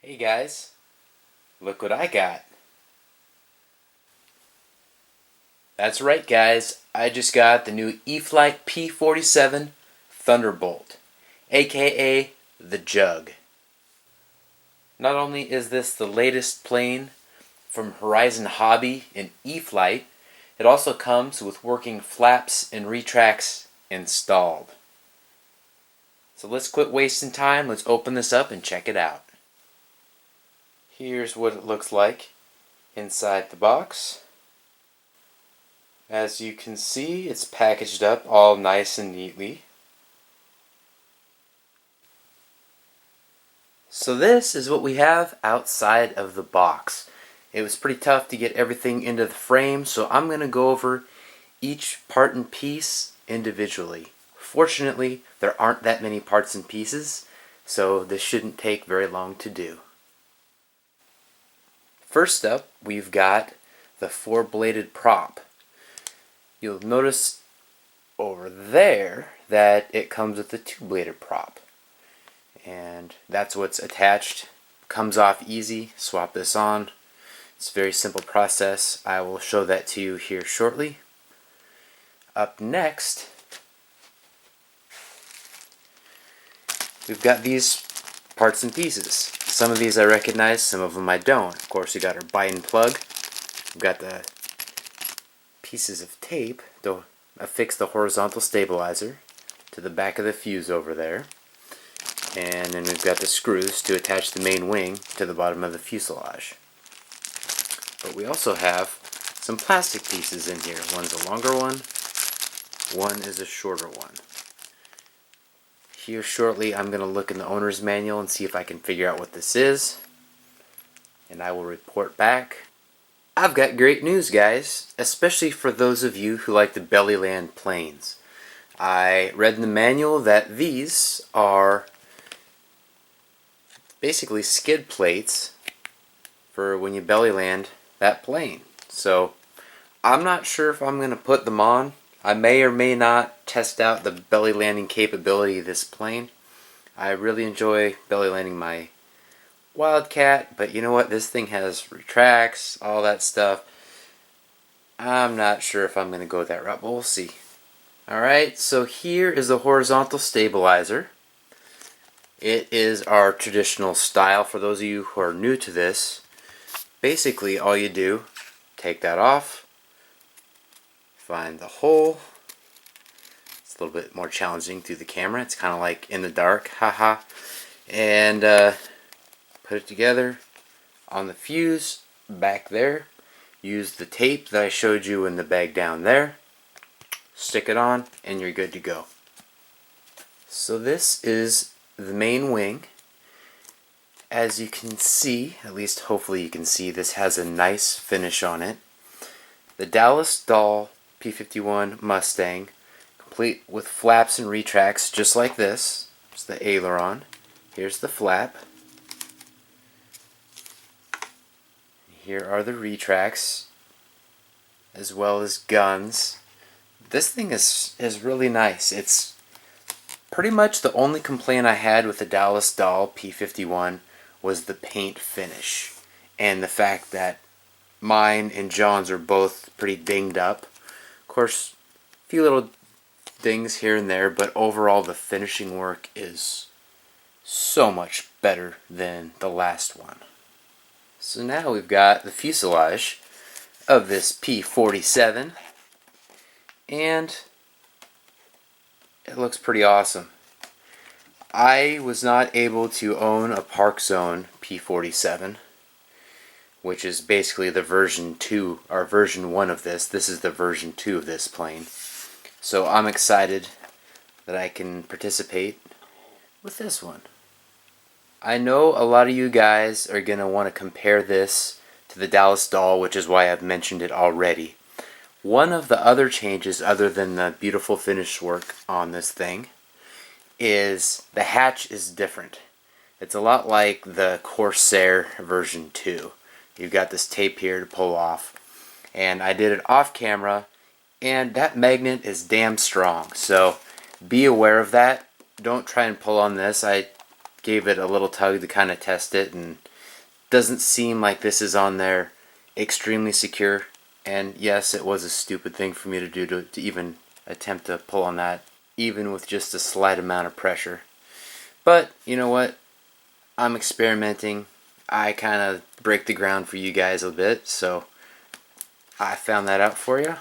Hey guys, look what I got. That's right guys, I just got the new E-flite P-47 Thunderbolt, aka the Jug. Not only is this the latest plane from Horizon Hobby in E-flite, it also comes with working flaps and retracts installed. So let's quit wasting time, let's open this up and check it out. Here's what it looks like inside the box. As you can see, it's packaged up all nice and neatly. So this is what we have outside of the box. It was pretty tough to get everything into the frame, so I'm going to go over each part and piece individually. Fortunately, there aren't that many parts and pieces, so this shouldn't take very long to do. First up, we've got the four-bladed prop. You'll notice over there that it comes with the two-bladed prop. And that's what's attached. Comes off easy. Swap this on. It's a very simple process. I will show that to you here shortly. Up next, we've got these parts and pieces. Some of these I recognize, some of them I don't. Of course, we got our Maiden plug. We've got the pieces of tape to affix the horizontal stabilizer to the back of the fuse over there. And then we've got the screws to attach the main wing to the bottom of the fuselage. But we also have some plastic pieces in here. One's a longer one is a shorter one. Here shortly I'm going to look in the owner's manual and see if I can figure out what this is, and I will report back. I've got great news guys, especially for those of you who like the bellyland planes. I read in the manual that these are basically skid plates for when you bellyland that plane. So I'm not sure if I'm going to put them on. I may or may not test out the belly landing capability of this plane. I really enjoy belly landing my Wildcat, but you know what? This thing has retracts, all that stuff. I'm not sure if I'm going to go that route, but we'll see. Alright, so here is the horizontal stabilizer. It is our traditional style. For those of you who are new to this, basically all you do, take that off, find the hole. It's a little bit more challenging through the camera. It's kind of like in the dark, haha. And put it together on the fuse back there. Use the tape that I showed you in the bag down there. Stick it on and you're good to go. So this is the main wing. As you can see, at least hopefully you can see, this has a nice finish on it. The Dallas Doll P-51 Mustang, complete with flaps and retracts just like this. It's the aileron. Here's the flap. Here are the retracts, as well as guns. This thing is really nice. It's pretty much the only complaint I had with the Dallas Doll P-51 was the paint finish, and the fact that mine and John's are both pretty dinged up. Of course, a few little dings here and there, but overall the finishing work is so much better than the last one. So now we've got the fuselage of this P-47, and it looks pretty awesome. I was not able to own a Park Zone P-47, which is basically the version 2, or version 1 of this. This is the version 2 of this plane. So I'm excited that I can participate with this one. I know a lot of you guys are going to want to compare this to the Dallas Doll, which is why I've mentioned it already. One of the other changes, other than the beautiful finish work on this thing, is the hatch is different. It's a lot like the Corsair version 2. You've got this tape here to pull off, and I did it off camera, and that magnet is damn strong, so be aware of that. Don't try and pull on this. I gave it a little tug to kind of test it, and doesn't seem like this is on there extremely secure. And yes, it was a stupid thing for me to do to even attempt to pull on that, even with just a slight amount of pressure. But you know what? I'm experimenting. I kind of break the ground for you guys a bit, so I found that out for you.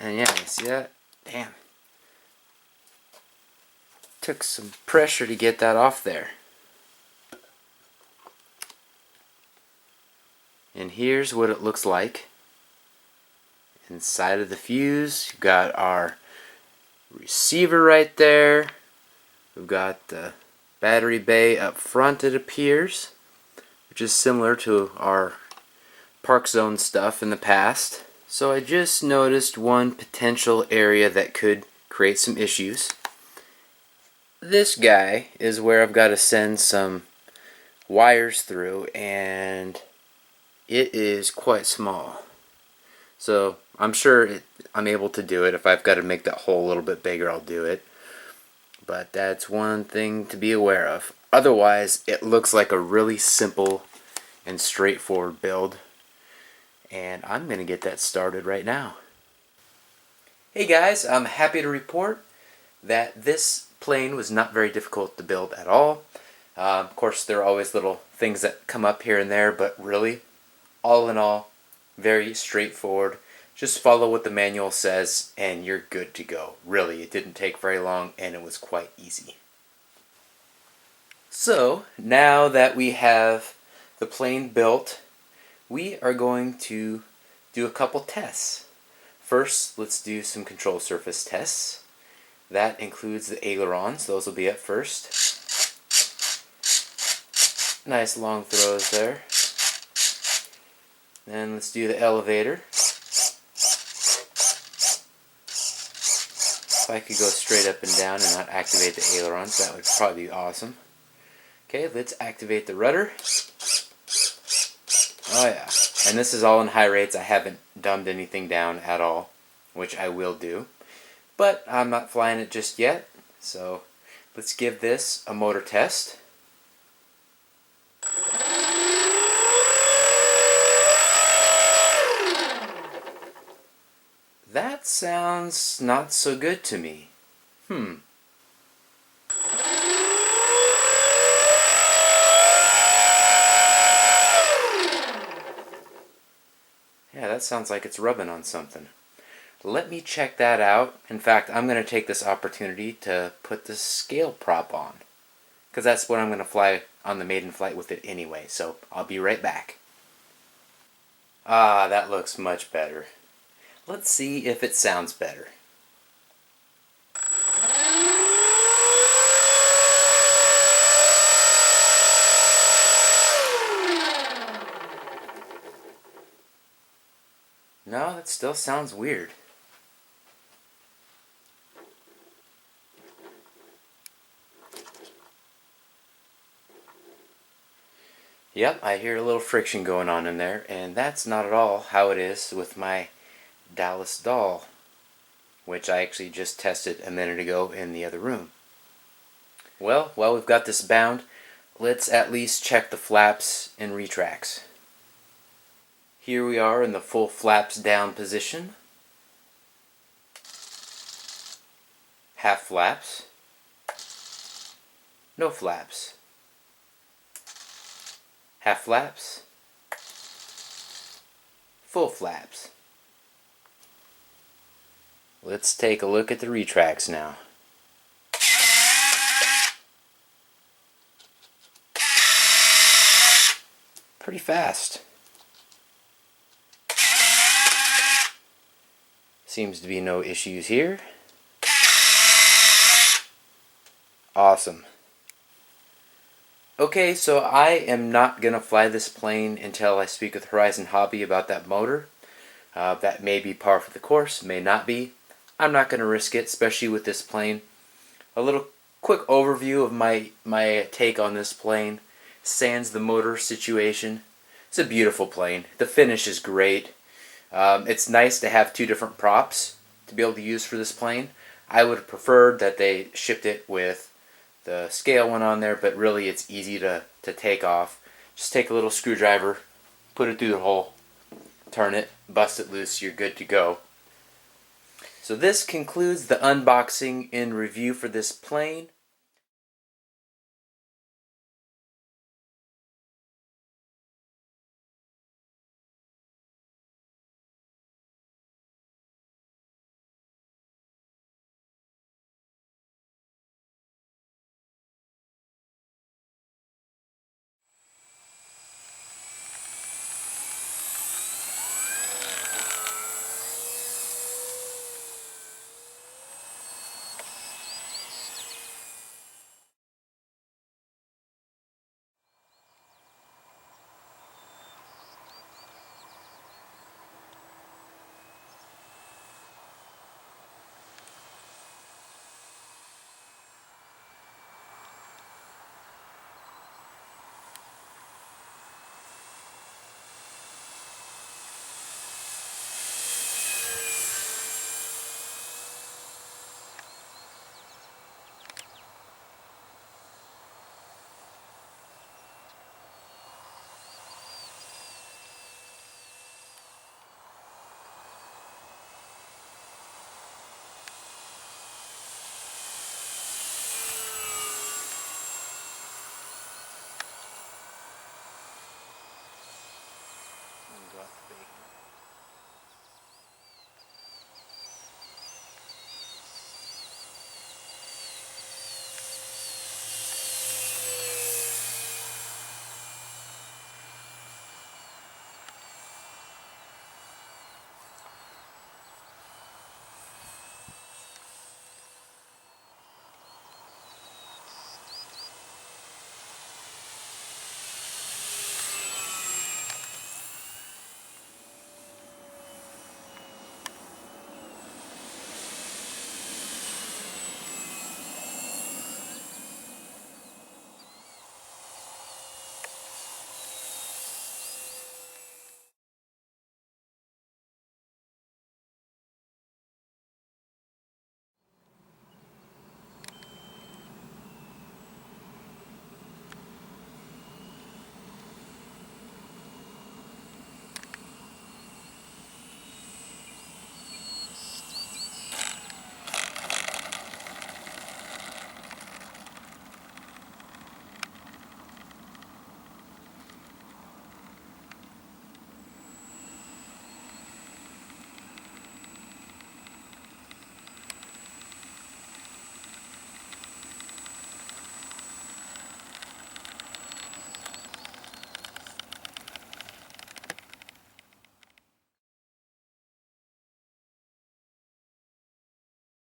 And yeah, you see that? Damn. Took some pressure to get that off there. And here's what it looks like. Inside of the fuse, you've got our receiver right there. We've got the battery bay up front, it appears, which is similar to our Park Zone stuff in the past. So I just noticed one potential area that could create some issues. This guy is where I've got to send some wires through, and it is quite small. So I'm sure I'm able to do it. If I've got to make that hole a little bit bigger, I'll do it. But that's one thing to be aware of. Otherwise, it looks like a really simple and straightforward build. And I'm going to get that started right now. Hey guys, I'm happy to report that this plane was not very difficult to build at all. Of course, there are always little things that come up here and there, but really, all in all, very straightforward. Just follow what the manual says and you're good to go. Really, it didn't take very long and it was quite easy. So, now that we have the plane built, we are going to do a couple tests. First, let's do some control surface tests. That includes the ailerons. Those will be up first. Nice long throws there. Then let's do the elevator. If I could go straight up and down and not activate the ailerons, that would probably be awesome. Okay, let's activate the rudder. Oh yeah, and this is all in high rates. I haven't dumbed anything down at all, which I will do. But I'm not flying it just yet, so let's give this a motor test. That sounds not so good to me. Yeah, that sounds like it's rubbing on something. Let me check that out. In fact, I'm going to take this opportunity to put the scale prop on, because that's what I'm going to fly on the Maiden Flight with it anyway, so I'll be right back. Ah, that looks much better. Let's see if it sounds better. No, that still sounds weird. Yep, I hear a little friction going on in there, and that's not at all how it is with my Dallas Doll, which I actually just tested a minute ago in the other room. Well, while we've got this bound, let's at least check the flaps and retracts. Here we are in the full flaps down position. Half flaps. No flaps. Half flaps. Full flaps. Let's take a look at the retracts now. Pretty fast. Seems to be no issues here. Awesome. Okay, so I am not going to fly this plane until I speak with Horizon Hobby about that motor. That may be par for the course, may not be. I'm not going to risk it, especially with this plane. A little quick overview of my take on this plane. Sans the motor situation. It's a beautiful plane. The finish is great. It's nice to have two different props to be able to use for this plane. I would have preferred that they shipped it with the scale one on there, but really it's easy to take off. Just take a little screwdriver, put it through the hole, turn it, bust it loose, you're good to go. So this concludes the unboxing and review for this plane.